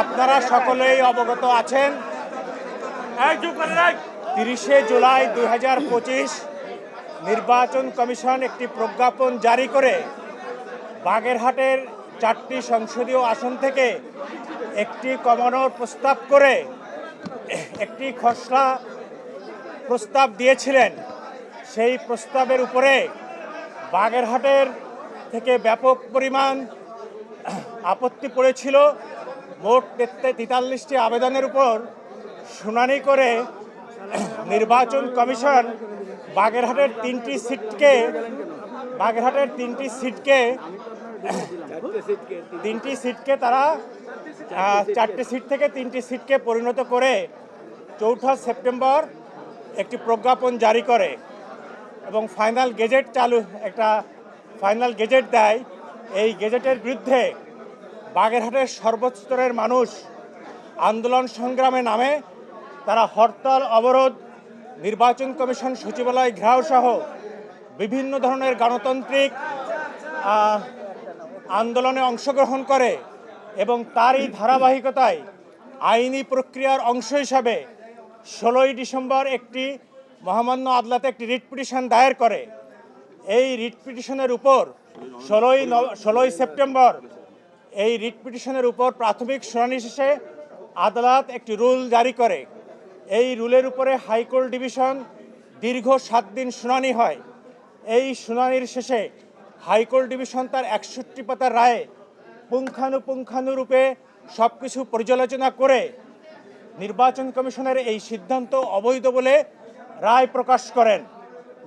আপনারা সকলেই অবগত আছেন 30শে জুলাই 2025 নির্বাচন কমিশন একটি প্রজ্ঞাপন জারি করে বাগেরহাটের 4টি সংসদীয় আসন থেকে একটি কমানোর প্রস্তাব করে একটি খসড়া প্রস্তাব দিয়েছিলেন। সেই প্রস্তাবের উপরে বাগেরহাটের থেকে ব্যাপক পরিমাণ আপত্তি পড়েছিল। মোট 43টি আবেদনের উপর শুনানি করে নির্বাচন কমিশন বাগেরহাটের তিনটি সিটকে তারা 4টে সিট থেকে 3টি সিটকে পরিণত করে 4 সেপ্টেম্বর একটি প্রজ্ঞাপন জারি করে এবং ফাইনাল গেজেট দেয়। এই গেজেটের বিরুদ্ধে বাগেরহাটের সর্বস্তরের মানুষ আন্দোলন সংগ্রামে নামে। তারা হরতাল, অবরোধ, নির্বাচন কমিশন সচিবালয় ঘেরাও সহ বিভিন্ন ধরনের গণতান্ত্রিক আন্দোলনে অংশগ্রহণ করে এবং তারই ধারাবাহিকতায় আইনি প্রক্রিয়ার অংশ হিসাবে 16ই ডিসেম্বর একটি মহামান্য আদালতে একটি রিট পিটিশন দায়ের করে। এই রিট পিটিশনের উপর 16ই সেপ্টেম্বর এই রিট পিটিশনের উপর প্রাথমিক শুনানি শেষে আদালত একটি রুল জারি করে। এই রুলের উপরে হাইকোর্ট ডিভিশন দীর্ঘ 7 দিন শুনানি হয়। এই শুনানির শেষে হাইকোর্ট ডিভিশন তার 61 পাতার রায়ে পুঙ্খানুপুঙ্খানুরূপে সব কিছু পর্যালোচনা করে নির্বাচন কমিশনের এই সিদ্ধান্ত অবৈধ বলে রায় প্রকাশ করেন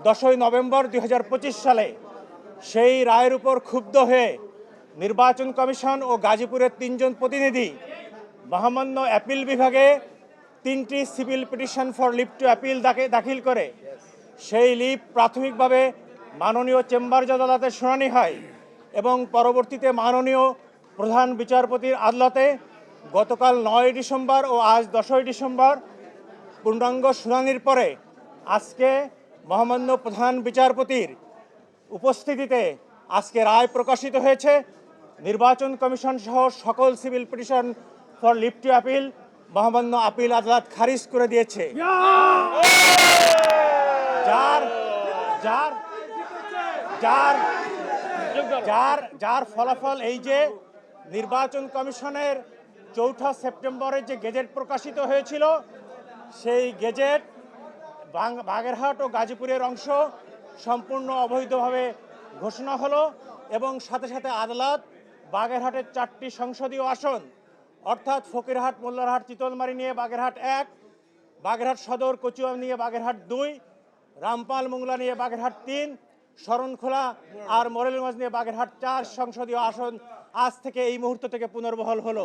10ই নভেম্বর 2025 সালে। সেই রায়ের উপর ক্ষুব্ধ হয়ে নির্বাচন কমিশন ও গাজীপুরের 3 জন প্রতিনিধি মহামান্য অ্যাপিল বিভাগে 3টি civil petition for leave to appeal দাখিল করে। সেই লিভ প্রাথমিকভাবে মাননীয় চেম্বার জজ আদালতে শুনানি হয় এবং পরবর্তীতে মাননীয় প্রধান বিচারপতির আদালতে গতকাল 9 ডিসেম্বর ও আজ 10ই ডিসেম্বর পূর্ণাঙ্গ শুনানির পরে আজকে মহামান্য প্রধান বিচারপতির উপস্থিতিতে আজকে রায় প্রকাশিত হয়েছে। নির্বাচন কমিশন সহ সকল civil petition for leave to appeal মহামান্য আপিল আদালত খারিজ করে দিয়েছে। যার ফলাফল এই যে নির্বাচন কমিশনের 4 সেপ্টেম্বরে যে গেজেট প্রকাশিত হয়েছিল, সেই গেজেট বাগেরহাট ও গাজীপুরের অংশ সম্পূর্ণ অবৈধভাবে ঘোষণা হলো এবং সাথে সাথে আদালত বাগেরহাটের 4টি সংসদীয় আসন অর্থাৎ ফকিরহাট, মোল্লারহাট, চিতলমারি নিয়ে বাগেরহাট 1, বাগেরহাট সদর, কচুয়া নিয়ে বাগেরহাট 2, রামপাল, মোংলা নিয়ে বাগেরহাট 3, শরণখোলা আর মোরেলগঞ্জ নিয়ে বাগেরহাট 4 সংসদীয় আসন আজ থেকে এই মুহূর্ত থেকে পুনর্বহাল হলো।